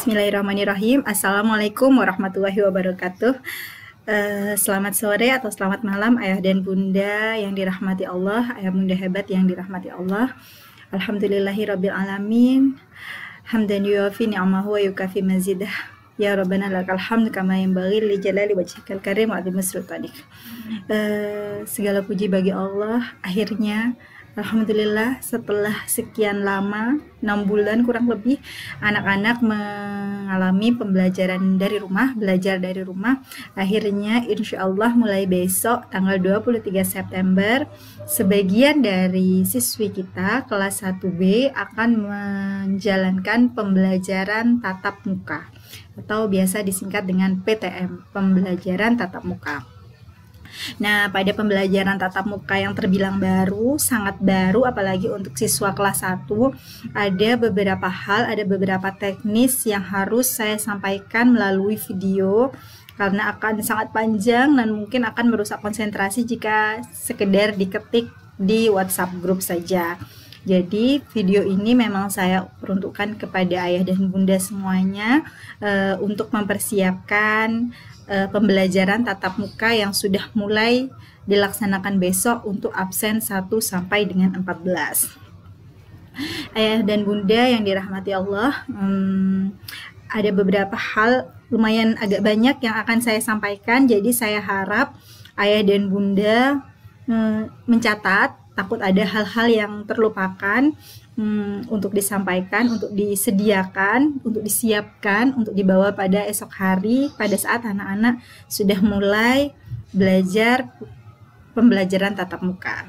Bismillahirrahmanirrahim. Assalamualaikum warahmatullahi wabarakatuh. Selamat sore atau selamat malam ayah dan bunda yang dirahmati Allah, ayah bunda hebat yang dirahmati Allah. Alhamdulillahirabbil alamin. Hamdan yuwafi ni'amahu wa yukafi mazidah. Ya Rabbana lakal hamd kama yanbaghi li jalali wajhikal karim wa azimi sultanik. Segala puji bagi Allah. Akhirnya alhamdulillah setelah sekian lama 6 bulan kurang lebih anak-anak mengalami pembelajaran dari rumah, belajar dari rumah. Akhirnya insya Allah mulai besok tanggal 23 September sebagian dari siswi kita kelas 1B akan menjalankan pembelajaran tatap muka atau biasa disingkat dengan PTM, pembelajaran tatap muka. Nah, pada pembelajaran tatap muka yang terbilang baru, sangat baru apalagi untuk siswa kelas 1, ada beberapa hal, ada beberapa teknis yang harus saya sampaikan melalui video karena akan sangat panjang dan mungkin akan merusak konsentrasi jika sekedar diketik di WhatsApp grup saja. Jadi video ini memang saya peruntukkan kepada ayah dan bunda semuanya untuk mempersiapkan pembelajaran tatap muka yang sudah mulai dilaksanakan besok untuk absen 1 sampai dengan 14. Ayah dan bunda yang dirahmati Allah, ada beberapa hal lumayan agak banyak yang akan saya sampaikan, jadi saya harap ayah dan bunda mencatat. Takut ada hal-hal yang terlupakan untuk disampaikan, untuk disediakan, untuk disiapkan, untuk dibawa pada esok hari pada saat anak-anak sudah mulai belajar pembelajaran tatap muka.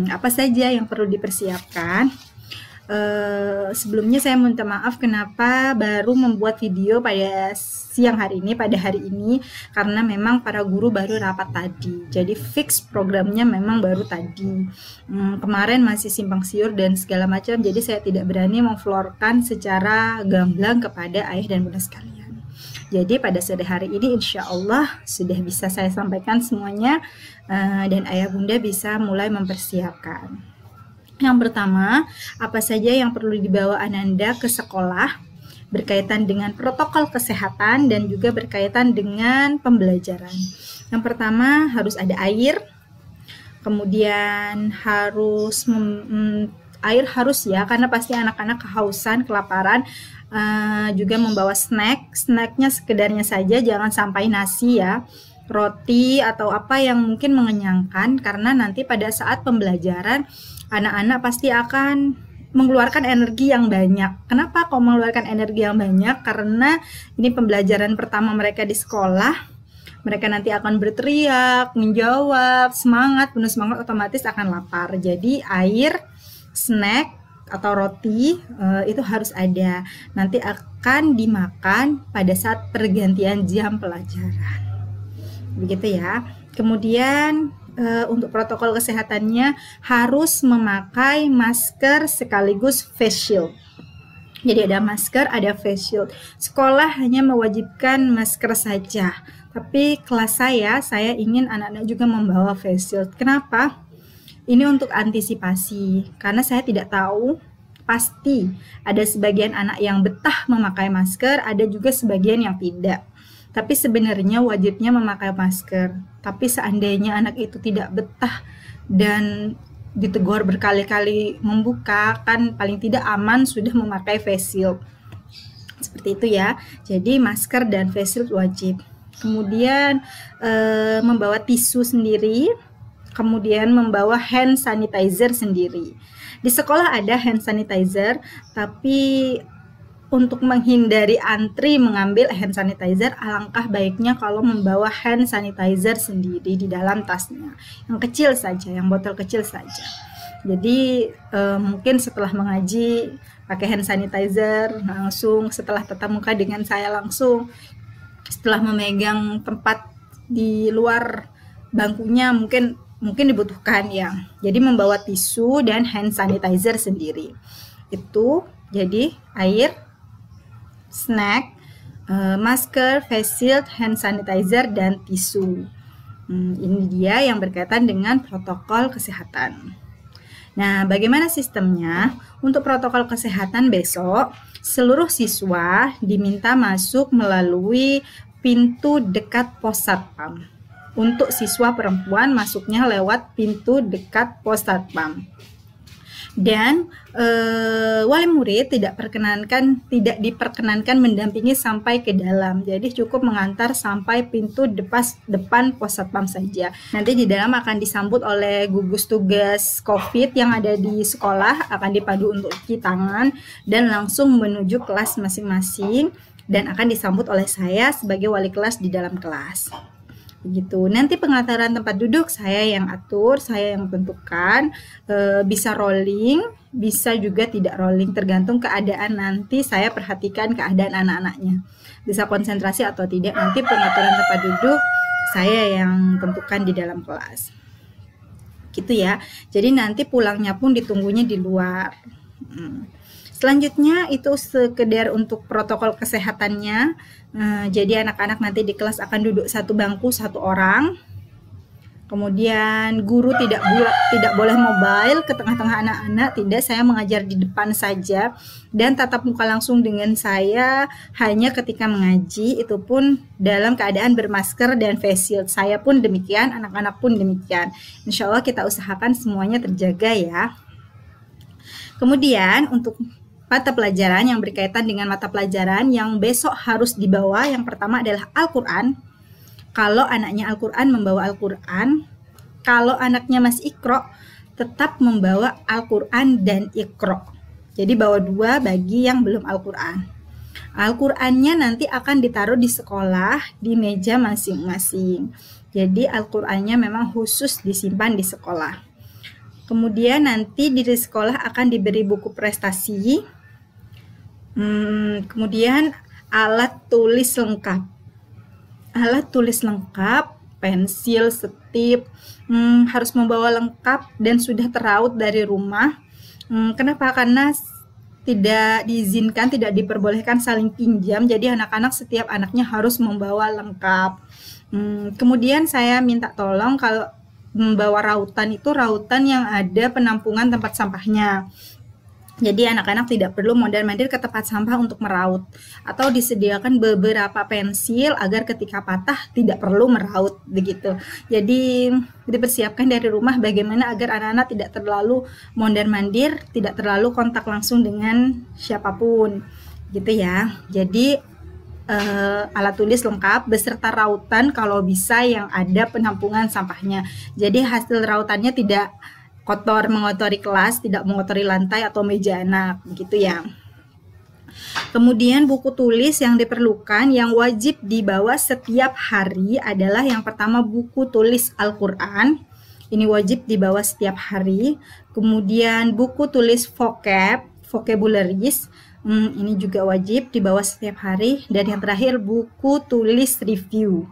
Apa saja yang perlu dipersiapkan? Sebelumnya saya minta maaf kenapa baru membuat video pada siang hari ini, pada hari ini, karena memang para guru baru rapat tadi, jadi fix programnya memang baru tadi. Kemarin masih simpang siur dan segala macam, jadi saya tidak berani memflorkan secara gamblang kepada ayah dan bunda sekalian. Jadi pada sore hari ini insya Allah sudah bisa saya sampaikan semuanya, dan ayah bunda bisa mulai mempersiapkan. Yang pertama, apa saja yang perlu dibawa Ananda ke sekolah berkaitan dengan protokol kesehatan dan juga berkaitan dengan pembelajaran. Yang pertama harus ada air, kemudian harus air harus ya, karena pasti anak-anak kehausan, kelaparan. Juga membawa snacknya sekedarnya saja, jangan sampai nasi ya, roti atau apa yang mungkin mengenyangkan, karena nanti pada saat pembelajaran anak-anak pasti akan mengeluarkan energi yang banyak. Kenapa kok mengeluarkan energi yang banyak? Karena ini pembelajaran pertama mereka di sekolah. Mereka nanti akan berteriak, menjawab, semangat, penuh semangat, otomatis akan lapar. Jadi air, snack atau roti itu harus ada. Nanti akan dimakan pada saat pergantian jam pelajaran. Begitu ya. Kemudian untuk protokol kesehatannya harus memakai masker sekaligus face shield. Jadi ada masker, ada face shield. Sekolah hanya mewajibkan masker saja. Tapi kelas saya ingin anak-anak juga membawa face shield. Kenapa? Ini untuk antisipasi. Karena saya tidak tahu, pasti ada sebagian anak yang betah memakai masker, ada juga sebagian yang tidak. Tapi sebenarnya wajibnya memakai masker. Tapi seandainya anak itu tidak betah dan ditegur berkali-kali membuka, kan paling tidak aman sudah memakai face shield. Seperti itu ya. Jadi masker dan face shield wajib. Kemudian membawa tisu sendiri. Kemudian membawa hand sanitizer sendiri. Di sekolah ada hand sanitizer, tapi untuk menghindari antri mengambil hand sanitizer, alangkah baiknya kalau membawa hand sanitizer sendiri di dalam tasnya. Yang kecil saja, yang botol kecil saja. Jadi mungkin setelah mengaji pakai hand sanitizer, langsung setelah tatap muka dengan saya langsung. Setelah memegang tempat di luar bangkunya mungkin dibutuhkan ya. Jadi membawa tisu dan hand sanitizer sendiri. Itu jadi air, snack, masker, face shield, hand sanitizer, dan tisu. Ini dia yang berkaitan dengan protokol kesehatan. Nah, bagaimana sistemnya? Untuk protokol kesehatan besok, seluruh siswa diminta masuk melalui pintu dekat pos satpam. Untuk siswa perempuan masuknya lewat pintu dekat pos satpam. Dan wali murid tidak diperkenankan mendampingi sampai ke dalam. Jadi cukup mengantar sampai pintu depan pos satpam saja. Nanti di dalam akan disambut oleh gugus tugas COVID yang ada di sekolah, akan dipandu untuk cuci tangan dan langsung menuju kelas masing-masing dan akan disambut oleh saya sebagai wali kelas di dalam kelas. Begitu. Nanti pengantaran tempat duduk saya yang atur, saya yang tentukan, bisa rolling, bisa juga tidak rolling, tergantung keadaan. Nanti saya perhatikan keadaan anak-anaknya, bisa konsentrasi atau tidak. Nanti pengaturan tempat duduk saya yang tentukan di dalam kelas, gitu ya. Jadi nanti pulangnya pun ditunggunya di luar. Selanjutnya itu sekedar untuk protokol kesehatannya. Jadi anak-anak nanti di kelas akan duduk satu bangku satu orang. Kemudian guru tidak boleh mobile ke tengah-tengah anak-anak. Tidak, saya mengajar di depan saja dan tatap muka langsung dengan saya hanya ketika mengaji, itu pun dalam keadaan bermasker dan face shield. Saya pun demikian, anak-anak pun demikian. Insya Allah kita usahakan semuanya terjaga ya. Kemudian untuk mata pelajaran yang berkaitan dengan mata pelajaran yang besok harus dibawa, yang pertama adalah Al-Quran. Kalau anaknya Al-Quran, membawa Al-Quran. Kalau anaknya masih Iqra, tetap membawa Al-Quran dan Iqra. Jadi bawa dua bagi yang belum Al-Quran. Al-Qurannya nanti akan ditaruh di sekolah, di meja masing-masing. Jadi Al-Qurannya memang khusus disimpan di sekolah. Kemudian nanti di sekolah akan diberi buku prestasi. Kemudian alat tulis lengkap. Alat tulis lengkap, pensil, setip, harus membawa lengkap dan sudah teraut dari rumah. Kenapa? Karena tidak diizinkan, tidak diperbolehkan saling pinjam. Jadi anak-anak, setiap anaknya harus membawa lengkap. Kemudian saya minta tolong kalau membawa rautan, itu rautan yang ada penampungan tempat sampahnya. Jadi anak-anak tidak perlu mondar-mandir ke tempat sampah untuk meraut, atau disediakan beberapa pensil agar ketika patah tidak perlu meraut begitu. Jadi dipersiapkan dari rumah bagaimana agar anak-anak tidak terlalu mondar-mandir, tidak terlalu kontak langsung dengan siapapun gitu ya. Jadi alat tulis lengkap beserta rautan kalau bisa yang ada penampungan sampahnya. Jadi hasil rautannya tidak mengotori kelas, tidak mengotori lantai atau meja anak, begitu ya. Kemudian buku tulis yang diperlukan, yang wajib dibawa setiap hari adalah yang pertama buku tulis Al-Quran. Ini wajib dibawa setiap hari. Kemudian buku tulis vocabularies, ini juga wajib dibawa setiap hari. Dan yang terakhir buku tulis review.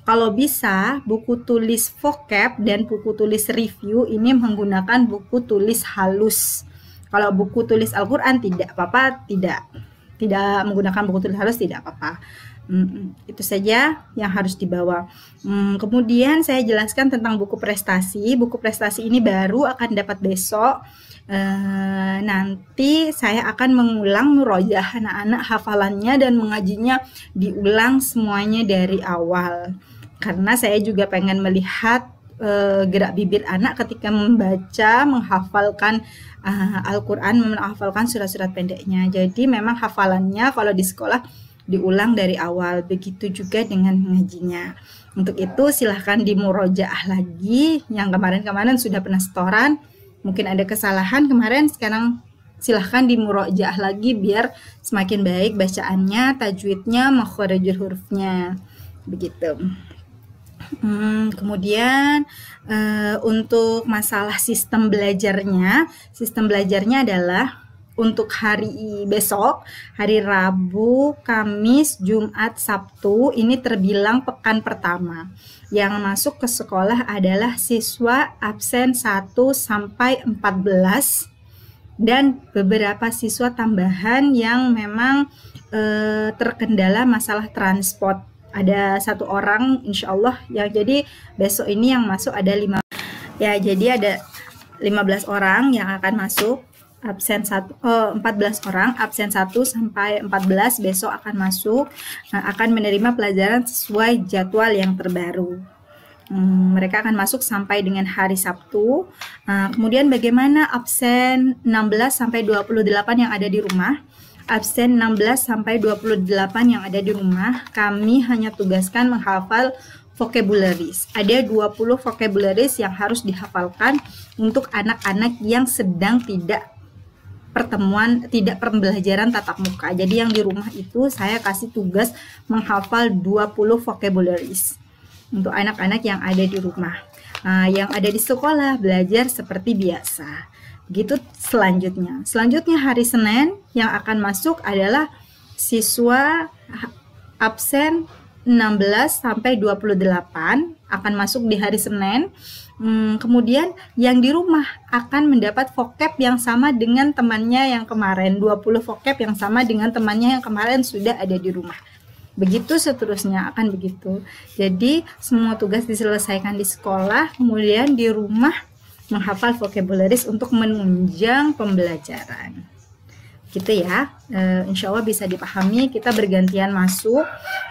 Kalau bisa, buku tulis vocab dan buku tulis review ini menggunakan buku tulis halus. Kalau buku tulis Al-Quran tidak apa-apa, tidak menggunakan buku tulis halus tidak apa-apa. Itu saja yang harus dibawa. Kemudian saya jelaskan tentang buku prestasi. Buku prestasi ini baru akan dapat besok. Nanti saya akan mengulang murojaah anak-anak hafalannya dan mengajinya diulang semuanya dari awal. Karena saya juga pengen melihat gerak bibir anak ketika membaca, menghafalkan Al-Quran, menghafalkan surat-surat pendeknya. Jadi memang hafalannya kalau di sekolah diulang dari awal. Begitu juga dengan mengajinya. Untuk itu silahkan dimurojaah lagi. Yang kemarin-kemarin sudah pernah setoran, mungkin ada kesalahan kemarin, sekarang silahkan dimurojaah lagi biar semakin baik bacaannya, tajwidnya, makharijul hurufnya. Begitu. Kemudian untuk masalah sistem belajarnya adalah untuk hari besok, hari Rabu, Kamis, Jumat, Sabtu, ini terbilang pekan pertama. Yang masuk ke sekolah adalah siswa absen 1 sampai 14 dan beberapa siswa tambahan yang memang terkendala masalah transport. Ada 1 orang insya Allah yang jadi besok ini yang masuk ada 5. Ya, jadi ada 15 orang yang akan masuk, 14 orang, absen 1 sampai 14 besok akan masuk, akan menerima pelajaran sesuai jadwal yang terbaru. Mereka akan masuk sampai dengan hari Sabtu. Kemudian bagaimana absen 16 sampai 28 yang ada di rumah? Absen 16 sampai 28 yang ada di rumah, kami hanya tugaskan menghafal vocabularies. Ada 20 vocabularies yang harus dihafalkan untuk anak-anak yang sedang tidak pembelajaran tatap muka. Jadi yang di rumah itu saya kasih tugas menghafal 20 vocabularies untuk anak-anak yang ada di rumah. Yang ada di sekolah belajar seperti biasa. Gitu selanjutnya. Selanjutnya hari Senin yang akan masuk adalah siswa absen 16 sampai 28 akan masuk di hari Senin. Kemudian yang di rumah akan mendapat vocab yang sama dengan temannya yang kemarin. 20 vocab yang sama dengan temannya yang kemarin sudah ada di rumah. Begitu seterusnya akan begitu. Jadi semua tugas diselesaikan di sekolah, kemudian di rumah menghafal vocabularies untuk menunjang pembelajaran. Gitu ya. Insya Allah bisa dipahami. Kita bergantian masuk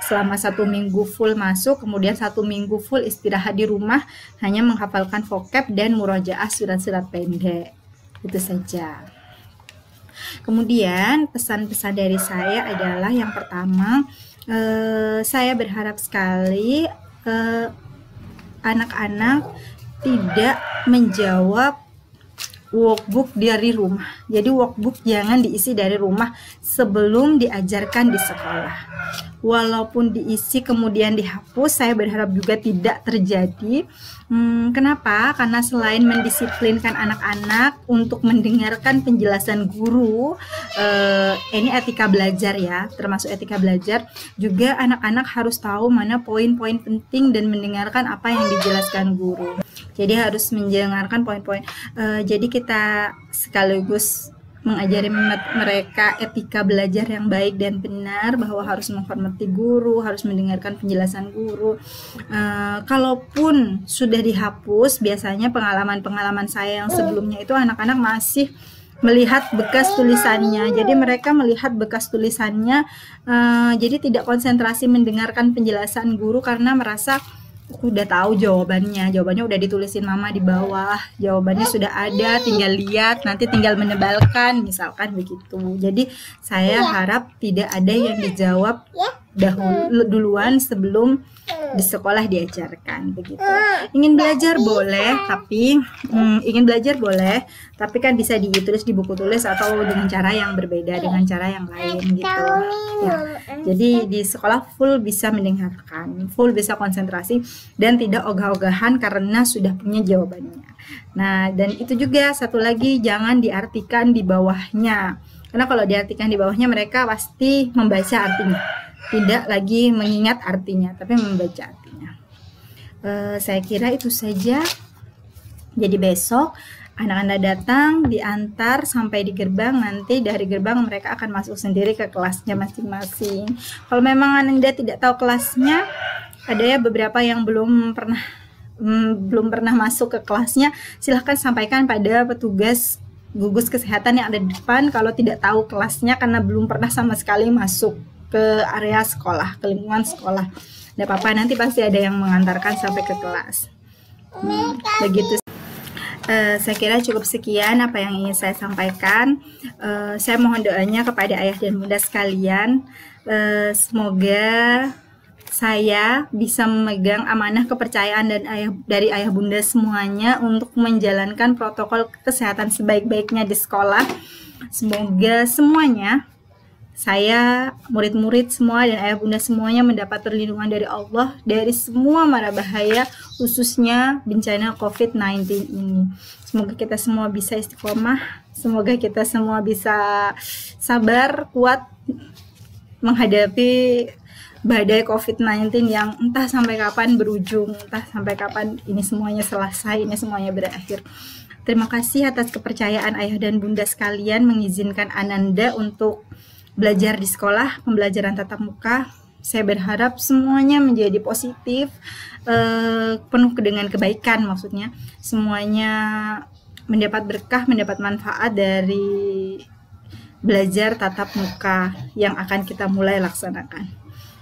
selama 1 minggu full masuk, kemudian 1 minggu full istirahat di rumah, hanya menghafalkan vocab dan murojaah surat-surat pendek. Itu saja. Kemudian pesan-pesan dari saya adalah yang pertama, saya berharap sekali anak-anak tidak menjawab workbook dari rumah. Jadi workbook jangan diisi dari rumah sebelum diajarkan di sekolah. Walaupun diisi kemudian dihapus, saya berharap juga tidak terjadi. Kenapa? Karena selain mendisiplinkan anak-anak untuk mendengarkan penjelasan guru, ini etika belajar ya, termasuk etika belajar, juga anak-anak harus tahu mana poin-poin penting dan mendengarkan apa yang dijelaskan guru. Jadi harus mendengarkan poin-poin. Jadi kita sekaligus mengajari mereka etika belajar yang baik dan benar, bahwa harus menghormati guru, harus mendengarkan penjelasan guru. Kalaupun sudah dihapus, biasanya pengalaman-pengalaman saya yang sebelumnya itu anak-anak masih melihat bekas tulisannya. Jadi mereka melihat bekas tulisannya, jadi tidak konsentrasi mendengarkan penjelasan guru karena merasa udah tahu jawabannya udah ditulisin mama di bawah, jawabannya sudah ada, tinggal lihat, nanti tinggal menebalkan, misalkan begitu. Jadi saya harap tidak ada yang dijawab duluan sebelum di sekolah diajarkan begitu. Ingin belajar boleh, tapi kan bisa ditulis di buku tulis atau dengan cara yang berbeda, dengan cara yang lain gitu ya. Jadi di sekolah full bisa mendengarkan, full bisa konsentrasi dan tidak ogah-ogahan karena sudah punya jawabannya. Nah, dan itu juga satu lagi, jangan diartikan di bawahnya, karena kalau diartikan di bawahnya mereka pasti membaca artinya, tidak lagi mengingat artinya, tapi membaca artinya. Saya kira itu saja. Jadi besok anak-anak datang, diantar sampai di gerbang, nanti dari gerbang mereka akan masuk sendiri ke kelasnya masing-masing. Kalau memang Anda tidak tahu kelasnya, ada ya beberapa yang belum pernah masuk ke kelasnya, silahkan sampaikan pada petugas gugus kesehatan yang ada di depan kalau tidak tahu kelasnya karena belum pernah sama sekali masuk ke area sekolah, ke lingkungan sekolah. Tidak apa-apa, nanti pasti ada yang mengantarkan sampai ke kelas. Begitu. Saya kira cukup sekian apa yang ingin saya sampaikan. Saya mohon doanya kepada ayah dan bunda sekalian. Semoga saya bisa memegang amanah kepercayaan dari ayah bunda semuanya untuk menjalankan protokol kesehatan sebaik-baiknya di sekolah. Semoga semuanya, saya, murid-murid semua, dan ayah bunda semuanya mendapat perlindungan dari Allah dari semua mara bahaya, khususnya bencana COVID-19 ini. Semoga kita semua bisa istiqomah, semoga kita semua bisa sabar, kuat menghadapi badai COVID-19 yang entah sampai kapan berujung, entah sampai kapan ini semuanya selesai, ini semuanya berakhir. Terima kasih atas kepercayaan ayah dan bunda sekalian mengizinkan Ananda untuk belajar di sekolah, pembelajaran tatap muka. Saya berharap semuanya menjadi positif, penuh dengan kebaikan, maksudnya semuanya mendapat berkah, mendapat manfaat dari belajar tatap muka yang akan kita mulai laksanakan.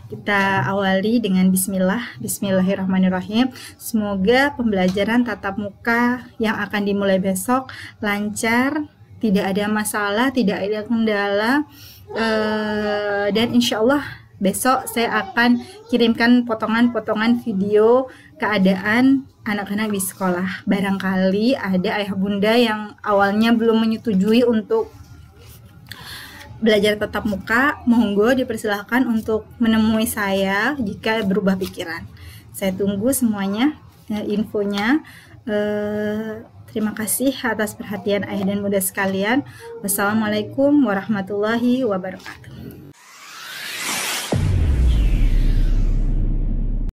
Kita awali dengan bismillahirrahmanirrahim. Semoga pembelajaran tatap muka yang akan dimulai besok lancar, tidak ada masalah, tidak ada kendala, dan insya Allah besok saya akan kirimkan potongan-potongan video keadaan anak-anak di sekolah. Barangkali ada ayah bunda yang awalnya belum menyetujui untuk belajar tatap muka, monggo dipersilahkan untuk menemui saya jika berubah pikiran. Saya tunggu semuanya infonya. Terima kasih atas perhatian ayah dan bunda sekalian. Wassalamualaikum warahmatullahi wabarakatuh.